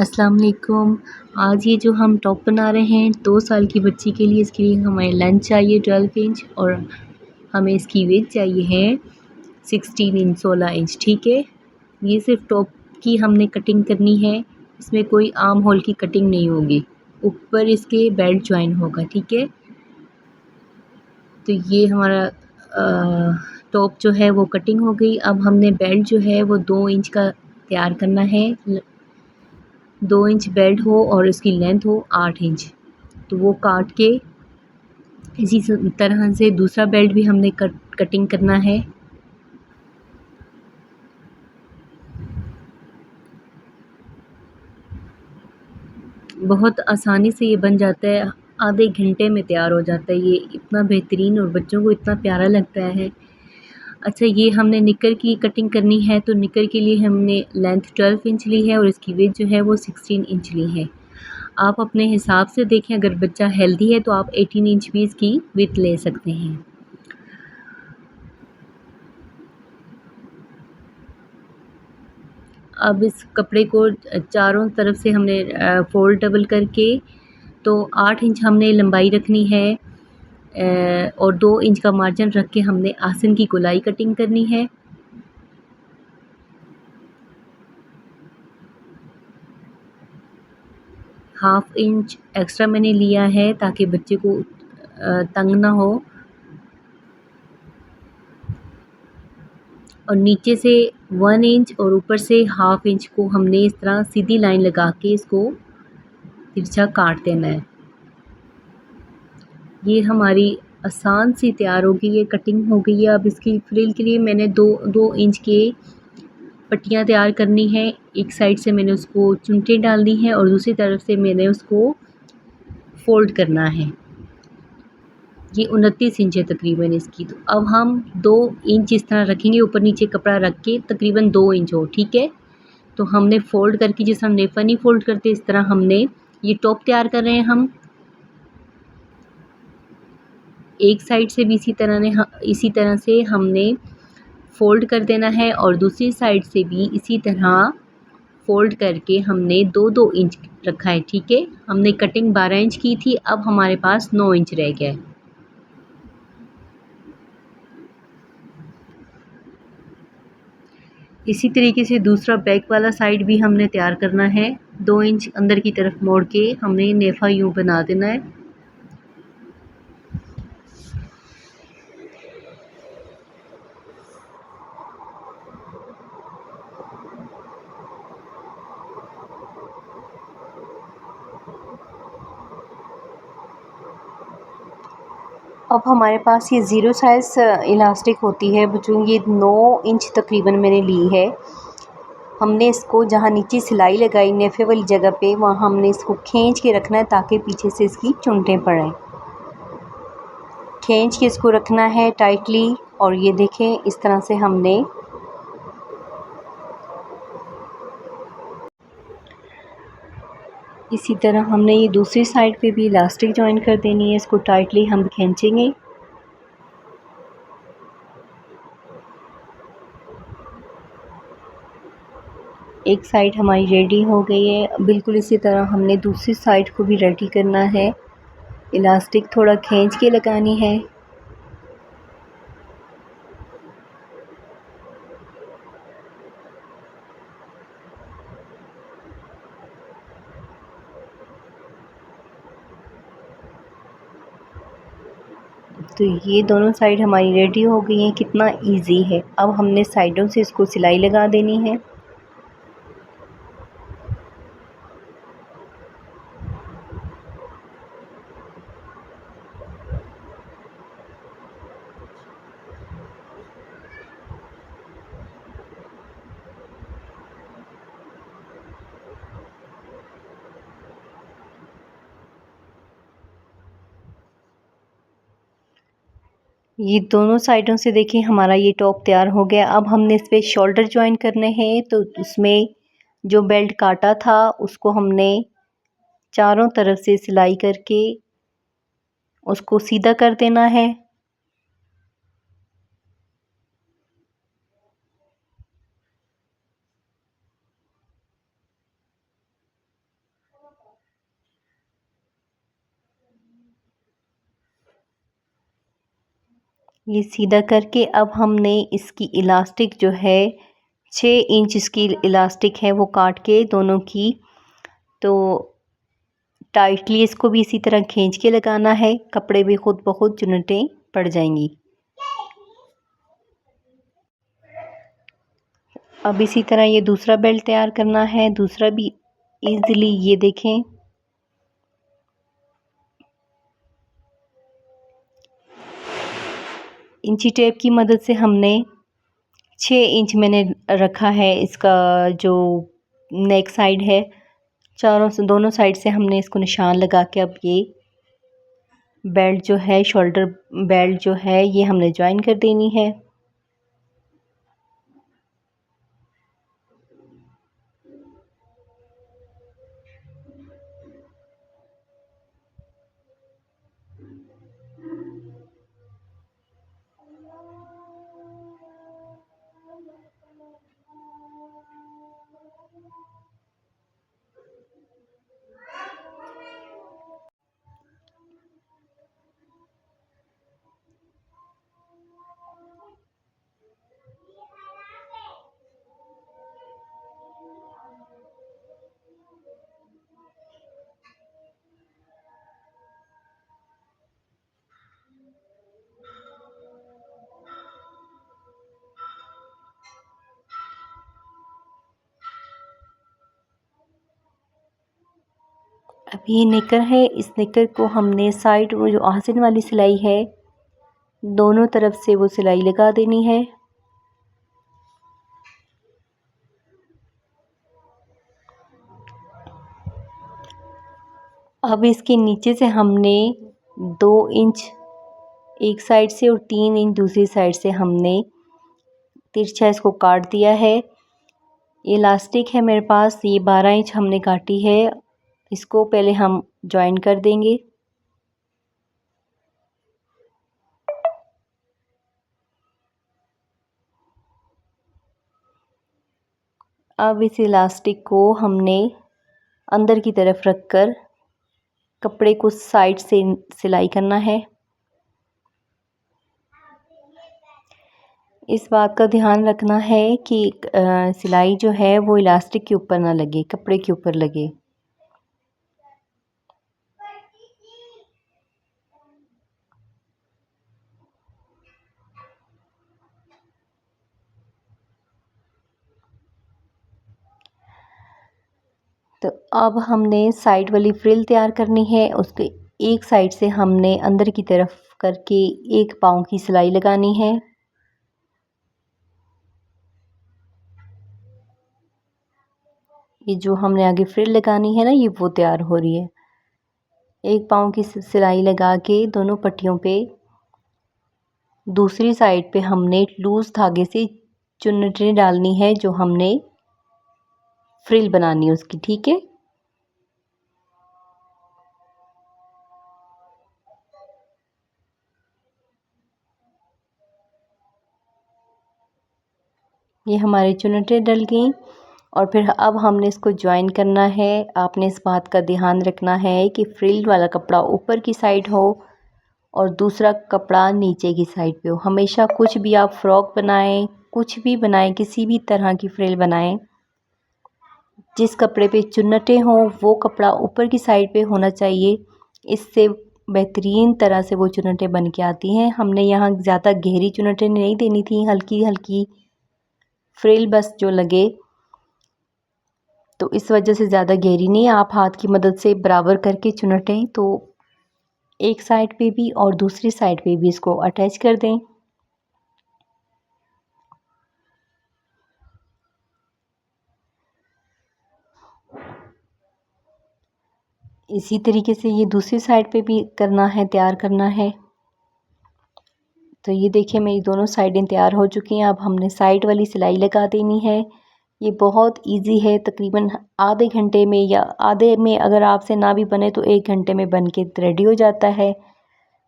अस्सलाम वालेकुम। आज ये जो हम टॉप बना रहे हैं 2 साल की बच्ची के लिए, इसके लिए हमें लेंथ चाहिए 12 इंच और हमें इसकी विड्थ चाहिए है 16 इंच 16 इंच, ठीक है। ये सिर्फ टॉप की हमने कटिंग करनी है, इसमें कोई आर्म होल की कटिंग नहीं होगी। ऊपर इसके बेल्ट जॉइन होगा, ठीक है। तो ये हमारा टॉप जो है वो कटिंग हो गई। अब हमने बेल्ट जो है वो 2 इंच का तैयार करना है। 2 इंच बेल्ट हो और इसकी लेंथ हो 8 इंच। तो वो काट के इसी तरह से दूसरा बेल्ट भी हमने कटिंग करना है। बहुत आसानी से ये बन जाता है, आधे घंटे में तैयार हो जाता है। ये इतना बेहतरीन और बच्चों को इतना प्यारा लगता है। अच्छा, ये हमने निकर की कटिंग करनी है, तो निकर के लिए हमने लेंथ 12 इंच ली है और इसकी विड्थ जो है वो 16 इंच ली है। आप अपने हिसाब से देखें, अगर बच्चा हेल्दी है तो आप 18 इंच भी इसकी विड्थ ले सकते हैं। अब इस कपड़े को चारों तरफ से हमने फ़ोल्ड डबल करके, तो 8 इंच हमने लंबाई रखनी है और 2 इंच का मार्जिन रख के हमने आसन की गोलाई कटिंग करनी है। हाफ इंच एक्स्ट्रा मैंने लिया है ताकि बच्चे को तंग ना हो। और नीचे से 1 इंच और ऊपर से हाफ इंच को हमने इस तरह सीधी लाइन लगा के इसको तिरछा काट देना है। ये हमारी आसान सी तैयार होगी, ये कटिंग हो गई है। अब इसकी फ्रिल के लिए मैंने 2 इंच के पट्टियाँ तैयार करनी है। एक साइड से मैंने उसको चुनटें डालनी है और दूसरी तरफ से मैंने उसको फ़ोल्ड करना है। ये 29 इंच है तकरीबन इसकी। तो अब हम 2 इंच इस तरह रखेंगे, ऊपर नीचे कपड़ा रख के तकरीबन 2 इंच हो, ठीक है। तो हमने फ़ोल्ड करके, जिस हम नेफ़नी फ़ोल्ड करते इस तरह हमने ये टॉप तैयार कर रहे हैं हम। एक साइड से भी इसी तरह से हमने फ़ोल्ड कर देना है और दूसरी साइड से भी इसी तरह फ़ोल्ड करके हमने 2-2 इंच रखा है, ठीक है। हमने कटिंग 12 इंच की थी, अब हमारे पास 9 इंच रह गया है। इसी तरीके से दूसरा बैक वाला साइड भी हमने तैयार करना है। 2 इंच अंदर की तरफ मोड़ के हमने नेफ़ा यूँ बना देना है। अब हमारे पास ये ज़ीरो साइज़ इलास्टिक होती है बच्चों, ये 9 इंच तकरीबन मैंने ली है। हमने इसको जहाँ नीचे सिलाई लगाई नेफ़े वाली जगह पे, वहाँ हमने इसको खींच के रखना है ताकि पीछे से इसकी चुनटें पड़ें। खींच के इसको रखना है टाइटली। और ये देखें, इस तरह से हमने इसी तरह हमने ये दूसरी साइड पे भी इलास्टिक जॉइन कर देनी है। इसको टाइटली हम खींचेंगे। एक साइड हमारी रेडी हो गई है। बिल्कुल इसी तरह हमने दूसरी साइड को भी रेडी करना है। इलास्टिक थोड़ा खींच के लगानी है। तो ये दोनों साइड हमारी रेडी हो गई हैं। कितना इजी है। अब हमने साइडों से इसको सिलाई लगा देनी है। ये दोनों साइडों से देखिए हमारा ये टॉप तैयार हो गया। अब हमने इस पे शोल्डर ज्वाइन करने हैं, तो उसमें जो बेल्ट काटा था उसको हमने चारों तरफ से सिलाई करके उसको सीधा कर देना है। ये सीधा करके अब हमने इसकी इलास्टिक जो है 6 इंच इसकी इलास्टिक है वो काट के दोनों की, तो टाइटली इसको भी इसी तरह खींच के लगाना है। कपड़े भी खुद ब खुद चुन्नटें पड़ जाएंगी। अब इसी तरह ये दूसरा बेल्ट तैयार करना है, दूसरा भी इजीली। ये देखें, इंची टेप की मदद से हमने 6 इंच मैंने रखा है इसका जो नेक साइड है, दोनों साइड से हमने इसको निशान लगा के अब ये बेल्ट जो है, शोल्डर बेल्ट जो है, ये हमने ज्वाइन कर देनी है। अब ये निकर है, इस निकर को हमने साइड वो जो आसिन वाली सिलाई है, दोनों तरफ से वो सिलाई लगा देनी है। अब इसके नीचे से हमने 2 इंच एक साइड से और 3 इंच दूसरी साइड से हमने तिरछा इसको काट दिया है। इलास्टिक है मेरे पास, ये 12 इंच हमने काटी है। इसको पहले हम ज्वाइन कर देंगे। अब इस इलास्टिक को हमने अंदर की तरफ रखकर कपड़े को साइड से सिलाई करना है। इस बात का ध्यान रखना है कि सिलाई जो है वो इलास्टिक के ऊपर ना लगे, कपड़े के ऊपर लगे। तो अब हमने साइड वाली फ्रिल तैयार करनी है। उसके एक साइड से हमने अंदर की तरफ करके 1 पाँव की सिलाई लगानी है। ये जो हमने आगे फ्रिल लगानी है ना, ये वो तैयार हो रही है। 1 पाँव की सिलाई लगा के दोनों पट्टियों पे, दूसरी साइड पे हमने लूज धागे से चुन्नटें डालनी है जो हमने फ्रिल बनानी है उसकी, ठीक है। ये हमारी चुन्नटें डल गई और फिर अब हमने इसको ज्वाइन करना है। आपने इस बात का ध्यान रखना है कि फ्रिल वाला कपड़ा ऊपर की साइड हो और दूसरा कपड़ा नीचे की साइड पे हो। हमेशा कुछ भी आप फ्रॉक बनाएं, कुछ भी बनाएं, किसी भी तरह की फ्रिल बनाएं, जिस कपड़े पे चुन्नटें हों वो कपड़ा ऊपर की साइड पे होना चाहिए। इससे बेहतरीन तरह से वो चुन्नटें बन के आती हैं। हमने यहाँ ज़्यादा गहरी चुन्नटें नहीं देनी थी, हल्की हल्की फ्रिल बस जो लगे, तो इस वजह से ज़्यादा गहरी नहीं। आप हाथ की मदद से बराबर करके चुन्नटें तो एक साइड पे भी और दूसरी साइड पे भी इसको अटैच कर दें। इसी तरीके से ये दूसरी साइड पे भी करना है, तैयार करना है। तो ये देखिए मेरी दोनों साइडें तैयार हो चुकी हैं। अब हमने साइड वाली सिलाई लगा देनी है। ये बहुत इजी है, तकरीबन आधे घंटे में या आधे में अगर आपसे ना भी बने तो 1 घंटे में बन के रेडी हो जाता है।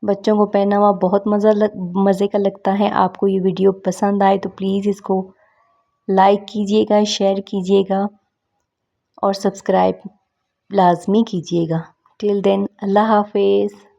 बच्चों को पहना हुआ बहुत मज़े का लगता है। आपको ये वीडियो पसंद आए तो प्लीज़ इसको लाइक कीजिएगा, शेयर कीजिएगा और सब्सक्राइब लाजमी कीजिएगा। टिल देन, अल्लाह हाफिज़।